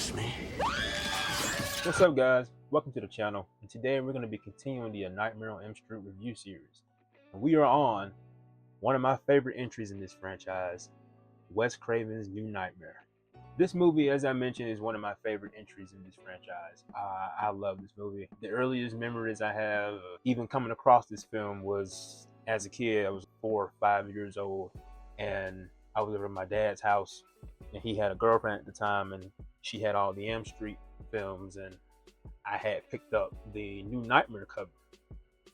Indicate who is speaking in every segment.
Speaker 1: miss me?
Speaker 2: What's up, guys? Welcome to the channel, and today we're going to be continuing the Nightmare on Elm Street review series. And we are on one of my favorite entries in this franchise, Wes Craven's New Nightmare. This movie, as I mentioned, is one of my favorite entries in this franchise. I love this movie. The earliest memories I have of even coming across this film was as a kid. I was 4 or 5 years old, and I was over at my dad's house, and he had a girlfriend at the time, and she had all the Elm Street films, and I had picked up the New Nightmare cover,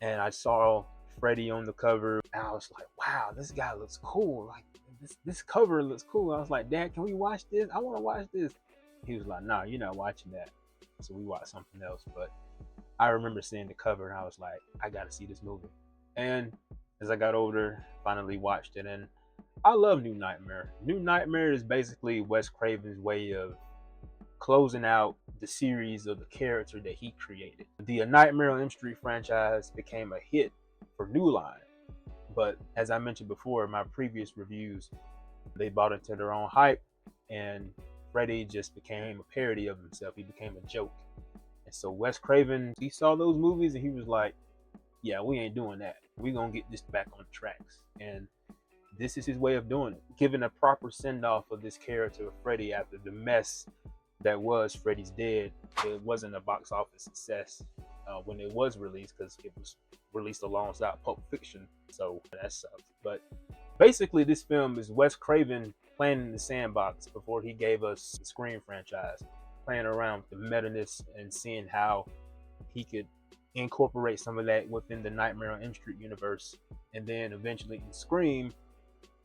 Speaker 2: and I saw Freddy on the cover, and I was like, wow, this guy looks cool. Like, this cover looks cool. I was like, Dad, can we watch this? I want to watch this. He was like, nah, you're not watching that. So we watched something else. But I remember seeing the cover, and I was like, I got to see this movie. And as I got older, finally watched it, and I love New Nightmare. New Nightmare is basically Wes Craven's way of closing out the series of the character that he created. The Nightmare on Elm Street franchise became a hit for New Line, but as I mentioned before in my previous reviews, they bought into their own hype, and Freddy just became a parody of himself. He became a joke. And so Wes Craven, he saw those movies and he was like, yeah, we ain't doing that. We're gonna get this back on the tracks. And this is his way of doing it, giving a proper send-off of this character of Freddy after the mess that was Freddy's Dead. It wasn't a box office success when it was released, because it was released alongside Pulp Fiction, so that sucks. But basically, this film is Wes Craven playing in the sandbox before he gave us the Scream franchise, playing around with the meta-ness and seeing how he could incorporate some of that within the Nightmare on Elm Street universe. And then eventually in Scream,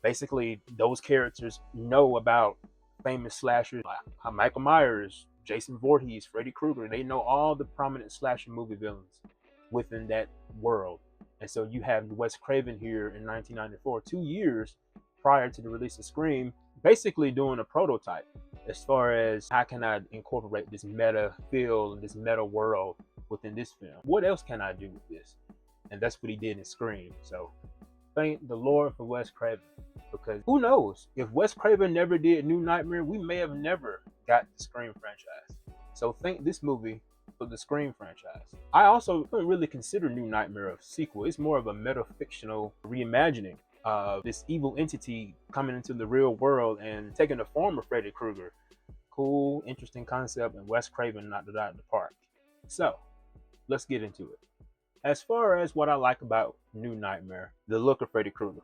Speaker 2: basically those characters know about famous slashers like Michael Myers, Jason Voorhees, Freddy Krueger. They know all the prominent slasher movie villains within that world. And so you have Wes Craven here in 1994, 2 years prior to the release of Scream, basically doing a prototype as far as how can I incorporate this meta feel, this meta world within this film. What else can I do with this? And that's what he did in Scream. So thank the Lord for Wes Craven, because who knows, if Wes Craven never did New Nightmare, we may have never got the Scream franchise. So thank this movie for the Scream franchise. I also don't really consider New Nightmare a sequel. It's more of a meta-fictional reimagining of this evil entity coming into the real world and taking the form of Freddy Krueger. Cool, interesting concept, and Wes Craven knocked it out of the park. So let's get into it. As far as what I like about New Nightmare, the look of Freddy Krueger.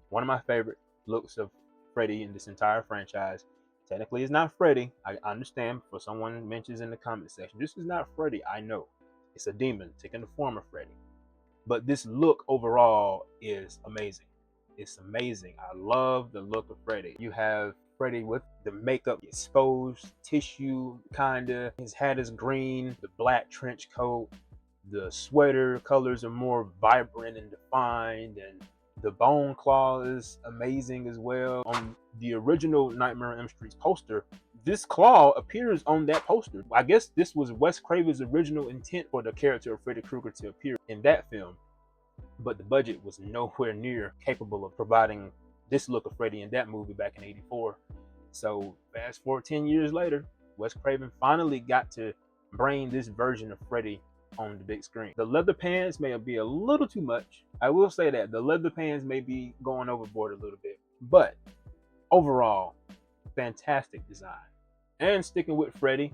Speaker 2: One of my favorite looks of Freddy in this entire franchise. Technically, it's not Freddy. I understand, for someone mentions in the comment section, this is not Freddy. I know. It's a demon taking the form of Freddy. But this look overall is amazing. It's amazing. I love the look of Freddy. You have Freddy with the makeup exposed, tissue kinda. His hat is green, the black trench coat. The sweater colors are more vibrant and defined, and the bone claw is amazing as well. On the original Nightmare on Elm Street's poster, this claw appears on that poster. I guess this was Wes Craven's original intent for the character of Freddy Krueger to appear in that film, but the budget was nowhere near capable of providing this look of Freddy in that movie back in '84. So fast forward 10 years later, Wes Craven finally got to bring this version of Freddy on the big screen. The leather pants may be a little too much. I will say that the leather pants may be going overboard a little bit, but overall, fantastic design. And sticking with Freddy,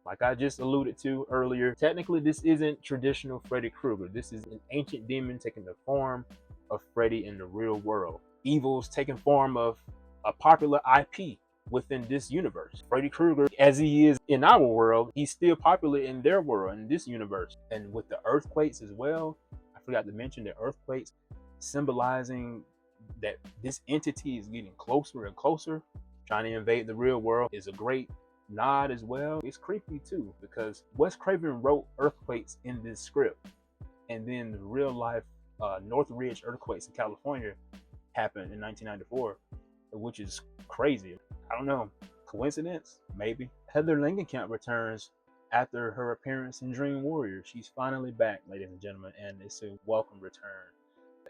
Speaker 2: like I just alluded to earlier, technically this isn't traditional Freddy Krueger. This is an ancient demon taking the form of Freddy in the real world. Evil's taking form of a popular IP within this universe. Freddy Krueger, as he is in our world, he's still popular in their world, in this universe. And with the earthquakes as well, I forgot to mention the earthquakes, symbolizing that this entity is getting closer and closer, trying to invade the real world, is a great nod as well. It's creepy too, because Wes Craven wrote earthquakes in this script, and then the real life Northridge earthquakes in California happened in 1994, which is crazy. I don't know, coincidence? Maybe. Heather Langenkamp returns after her appearance in Dream Warrior. She's finally back, ladies and gentlemen, and it's a welcome return.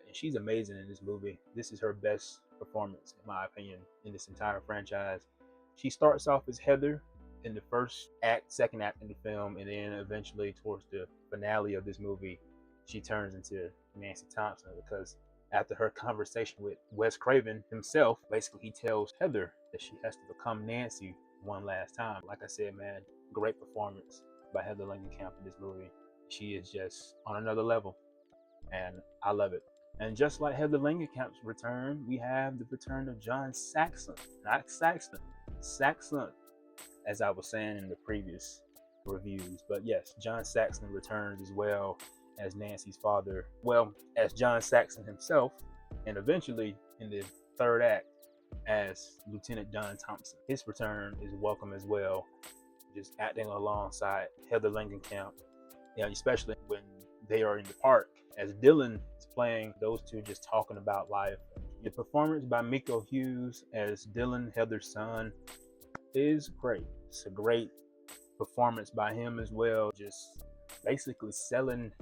Speaker 2: And she's amazing in this movie. This is her best performance, in my opinion, in this entire franchise. She starts off as Heather, in the first act, second act in the film, and then eventually towards the finale of this movie, she turns into Nancy Thompson because after her conversation with Wes Craven himself, basically he tells Heather that she has to become Nancy one last time. Like I said, man, great performance by Heather Langenkamp in this movie. She is just on another level, and I love it. And just like Heather Langenkamp's return, we have the return of John Saxon, not Saxon, Saxon, as I was saying in the previous reviews. But yes, John Saxon returns as well as Nancy's father, well, as John Saxon himself, and eventually in the third act as Lieutenant John Thompson. His return is welcome as well, just acting alongside Heather Langenkamp, especially when they are in the park as Dylan is playing, those two just talking about life. The performance by Miko Hughes as Dylan, Heather's son, is great. It's a great performance by him as well, just basically selling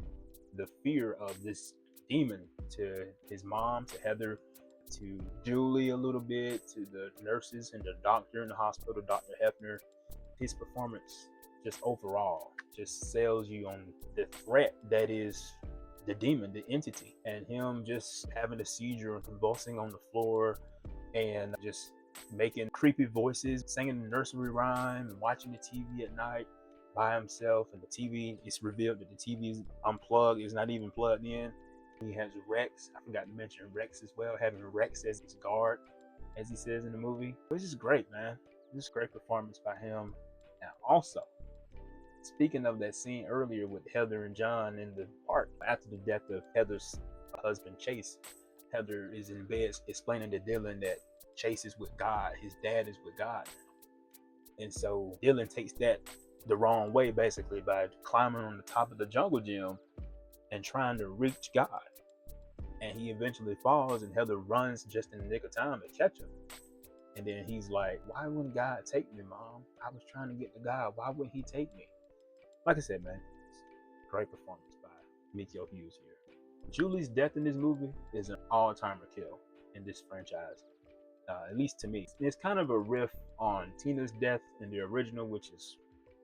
Speaker 2: the fear of this demon to his mom, to Heather, to Julie a little bit, to the nurses and the doctor in the hospital, Dr. Hefner. His performance just overall just sells you on the threat that is the demon, the entity, and him just having a seizure and convulsing on the floor and just making creepy voices, singing the nursery rhyme and watching the TV at night by himself. And the TV, it's revealed that the TV is unplugged, it's not even plugged in. He has Rex, I forgot to mention Rex as well, having Rex as his guard, as he says in the movie. It's just great, man. This is a great performance by him. And also, speaking of that scene earlier with Heather and John in the park, after the death of Heather's husband Chase, Heather is in bed explaining to Dylan that Chase is with God, his dad is with God. And so Dylan takes that the wrong way, basically, by climbing on the top of the jungle gym and trying to reach God. And he eventually falls, and Heather runs just in the nick of time to catch him. And then he's like, why wouldn't God take me, Mom? I was trying to get to God. Why wouldn't he take me? Like I said, man, great performance by Miko Hughes here. Julie's death in this movie is an all-timer kill in this franchise, at least to me. It's kind of a riff on Tina's death in the original, which is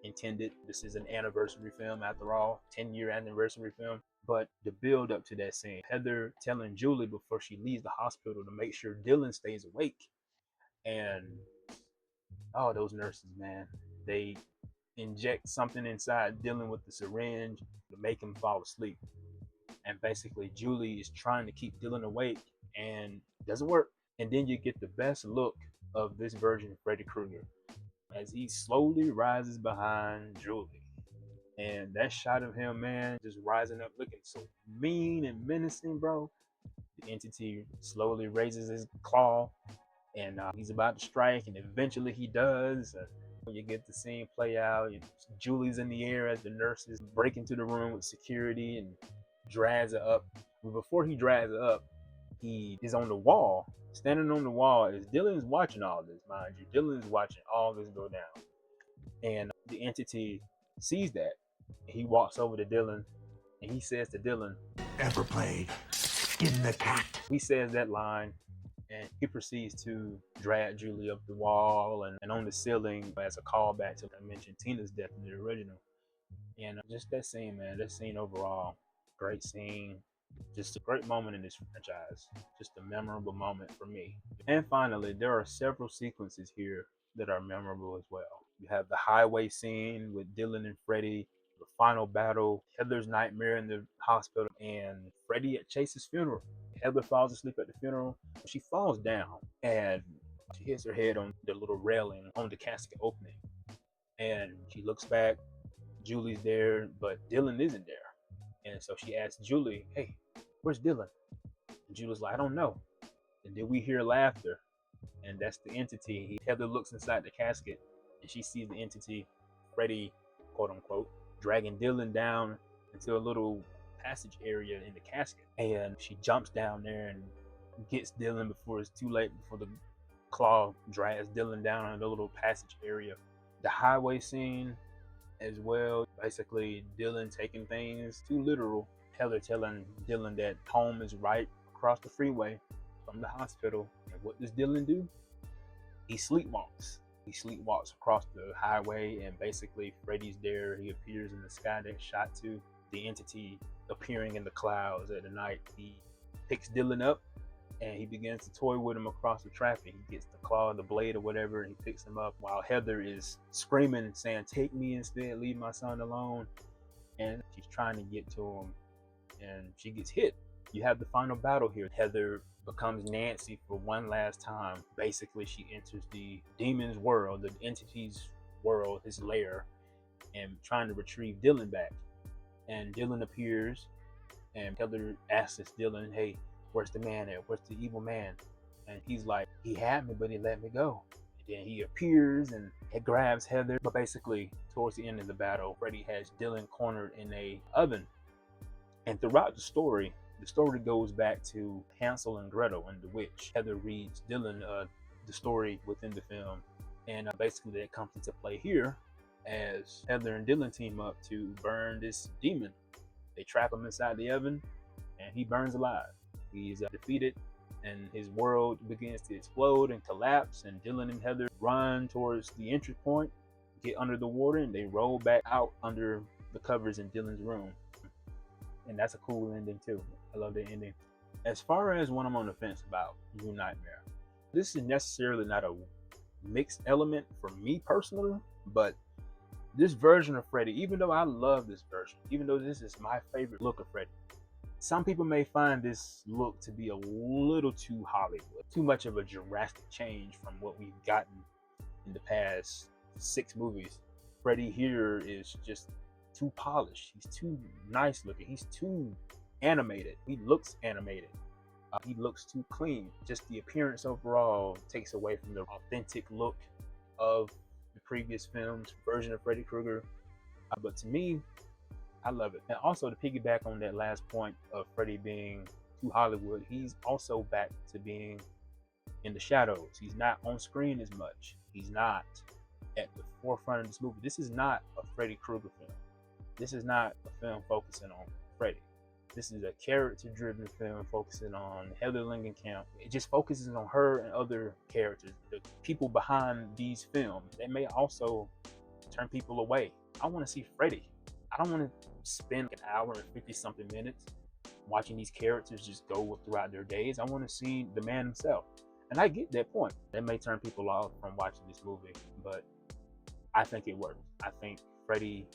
Speaker 2: intended. This is an anniversary film after all, 10-year anniversary film. But the build up to that scene, Heather telling Julie before she leaves the hospital to make sure Dylan stays awake. And oh, those nurses, man, they inject something inside Dylan with the syringe to make him fall asleep. And basically Julie is trying to keep Dylan awake and it doesn't work. And then you get the best look of this version of Freddy Krueger as he slowly rises behind Julie. And that shot of him, man, just rising up looking so mean and menacing, bro. The entity slowly raises his claw and he's about to strike, and eventually he does. You get the scene play out. Julie's in the air as the nurses break into the room with security and drags her up. But before he drags her up, he is on the wall, standing on the wall as Dylan's watching all this, mind you. Dylan's watching all this go down. And the entity sees that. And he walks over to Dylan and he says to Dylan,
Speaker 1: "Ever played Skin the Cat?"
Speaker 2: He says that line and he proceeds to drag Julie up the wall and on the ceiling as a callback to, I mentioned, Tina's death in the original. And just that scene, man, that scene overall, great scene. Just a great moment in this franchise. Just a memorable moment for me. And finally, there are several sequences here that are memorable as well. You have the highway scene with Dylan and Freddy, the final battle, Heather's nightmare in the hospital, and Freddy at Chase's funeral. Heather falls asleep at the funeral. She falls down and she hits her head on the little railing on the casket opening. And she looks back. Julie's there, but Dylan isn't there. And so she asks Julie, hey, where's Dylan? And Julie's like, I don't know. And then we hear laughter. And that's the entity. Heather looks inside the casket and she sees the entity, Freddy, quote unquote, dragging Dylan down into a little passage area in the casket. And she jumps down there and gets Dylan before it's too late, before the claw drags Dylan down in the little passage area. The highway scene as well, basically Dylan taking things too literal. Heather telling Dylan that home is right across the freeway from the hospital. And what does Dylan do? He sleepwalks. He sleepwalks across the highway, and basically Freddy's there. He appears in the sky that shot to. The entity appearing in the clouds at the night. He picks Dylan up and he begins to toy with him across the traffic. He gets the claw, the blade, or whatever, and he picks him up while Heather is screaming and saying, "Take me instead, leave my son alone." And she's trying to get to him, and she gets hit. You have the final battle here. Heather becomes Nancy for one last time. Basically, she enters the demon's world, the entity's world, his lair, and trying to retrieve Dylan back. And Dylan appears, and Heather asks Dylan, "Hey, where's the man at? Where's the evil man?" And he's like, "He had me, but he let me go." And then he appears and he grabs Heather. But basically, towards the end of the battle, Freddy has Dylan cornered in a oven. And throughout the story goes back to Hansel and Gretel and the witch. Heather reads Dylan the story within the film, and basically that comes into play here as Heather and Dylan team up to burn this demon. They trap him inside the oven, and he burns alive. He's defeated, and his world begins to explode and collapse, and Dylan and Heather run towards the entry point, get under the water, and they roll back out under the covers in Dylan's room. And that's a cool ending too. I love the ending. As far as when I'm on the fence about New Nightmare, this is necessarily not a mixed element for me personally, but this version of Freddy, even though I love this version, even though this is my favorite look of Freddy, some people may find this look to be a little too Hollywood, too much of a drastic change from what we've gotten in the past 6 movies. Freddy here is just too polished. He's too nice looking. He's too animated. He looks animated. He looks too clean. Just the appearance overall takes away from the authentic look of the previous film's version of Freddy Krueger. But to me, I love it. And also to piggyback on that last point of Freddy being too Hollywood, he's also back to being in the shadows. He's not on screen as much. He's not at the forefront of this movie. This is not a Freddy Krueger film. This is not a film focusing on Freddy. This is a character-driven film focusing on Heather Langenkamp. It just focuses on her and other characters, the people behind these films. They may also turn people away. I want to see Freddy. I don't want to spend an hour and 50-something minutes watching these characters just go throughout their days. I want to see the man himself. And I get that point. That may turn people off from watching this movie, but I think it works. I think Freddy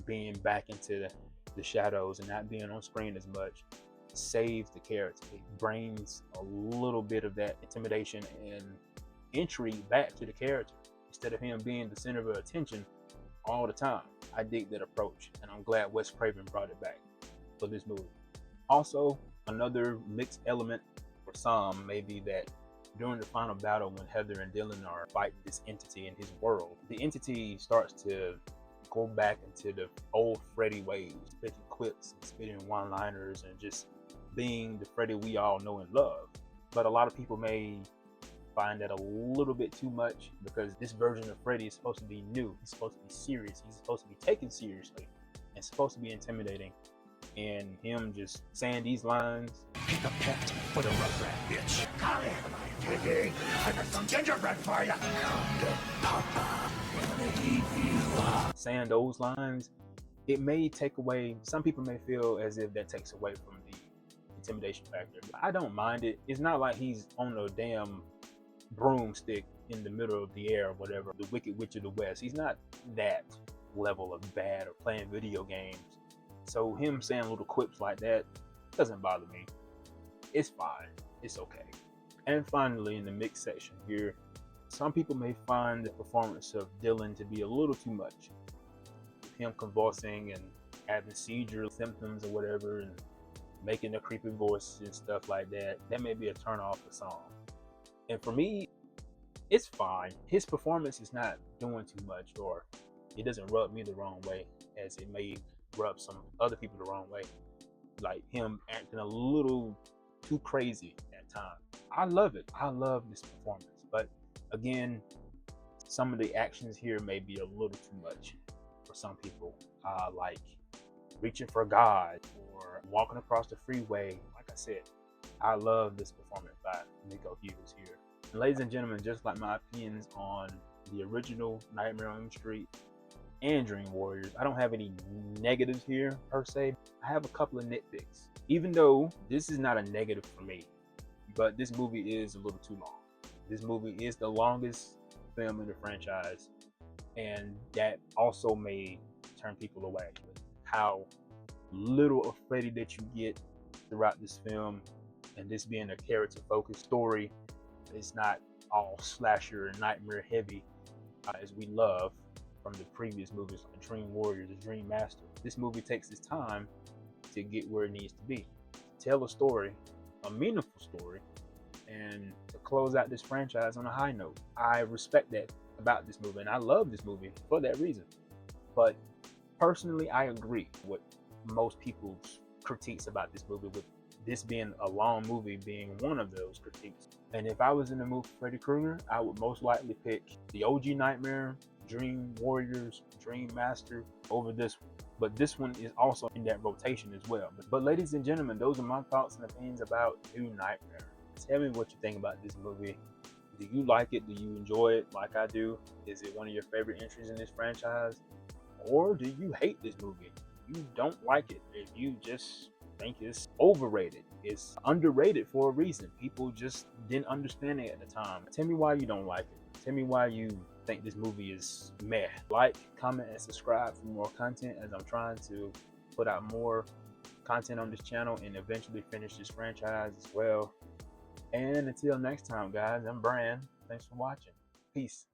Speaker 2: being back into the shadows and not being on screen as much saves the character. It brings a little bit of that intimidation and intrigue back to the character instead of him being the center of attention all the time. I dig that approach, and I'm glad Wes Craven brought it back for this movie. Also, another mixed element for some may be that during the final battle when Heather and Dylan are fighting this entity in his world, the entity starts to go back into the old Freddy ways, spitting quips and spitting one-liners and just being the Freddy we all know and love. But a lot of people may find that a little bit too much because this version of Freddy is supposed to be new. He's supposed to be serious. He's supposed to be taken seriously and supposed to be intimidating. And him just saying these lines.
Speaker 1: Pick a pet for the rugrat bitch. Come here, my piggy. I got some gingerbread for you. Come to Papa. I'm gonna eat you up.
Speaker 2: Saying those lines, it may take away, some people may feel as if that takes away from the intimidation factor. I don't mind it. It's not like he's on a damn broomstick in the middle of the air or whatever, the Wicked Witch of the West. He's not that level of bad or playing video games. So him saying little quips like that doesn't bother me. It's fine. It's okay. And finally, in the mix section here, some people may find the performance of Dylan to be a little too much. Him convulsing and having seizure symptoms or whatever and making a creepy voice and stuff like that. That may be a turn off for some. And for me, it's fine. His performance is not doing too much, or it doesn't rub me the wrong way as it may rub some other people the wrong way. Like him acting a little too crazy at times. I love it. I love this performance. But again, some of the actions here may be a little too much for some people. Like reaching for God or walking across the freeway. Like I said, I love this performance by Nico Hughes here. And ladies and gentlemen, just like my opinions on the original Nightmare on Elm Street and Dream Warriors. I don't have any negatives here per se. I have a couple of nitpicks. Even though this is not a negative for me, but this movie is a little too long. This movie is the longest film in the franchise, and that also may turn people away with how little of Freddy that you get throughout this film, and this being a character-focused story. It's not all slasher and nightmare heavy as we love from the previous movies like Dream Warriors and Dream Master. This movie takes its time to get where it needs to be, tell a story, a meaningful story, and to close out this franchise on a high note. I respect that about this movie, and I love this movie for that reason. But personally, I agree with most people's critiques about this movie, with this being a long movie being one of those critiques. And if I was in the mood for Freddy Krueger, I would most likely pick the OG Nightmare, Dream Warriors, Dream Master over this one. But this one is also in that rotation as well. But ladies and gentlemen, those are my thoughts and opinions about New Nightmare. Tell me what you think about this movie. Do you like it? Do you enjoy it like I do? Is it one of your favorite entries in this franchise? Or do you hate this movie? You don't like it. If you just think it's overrated, it's underrated for a reason. People just didn't understand it at the time. Tell me why you don't like it. Tell me why you think this movie is meh. Like, comment, and subscribe for more content, as I'm trying to put out more content on this channel and eventually finish this franchise as well. And until next time, guys, I'm Bran. Thanks for watching. Peace.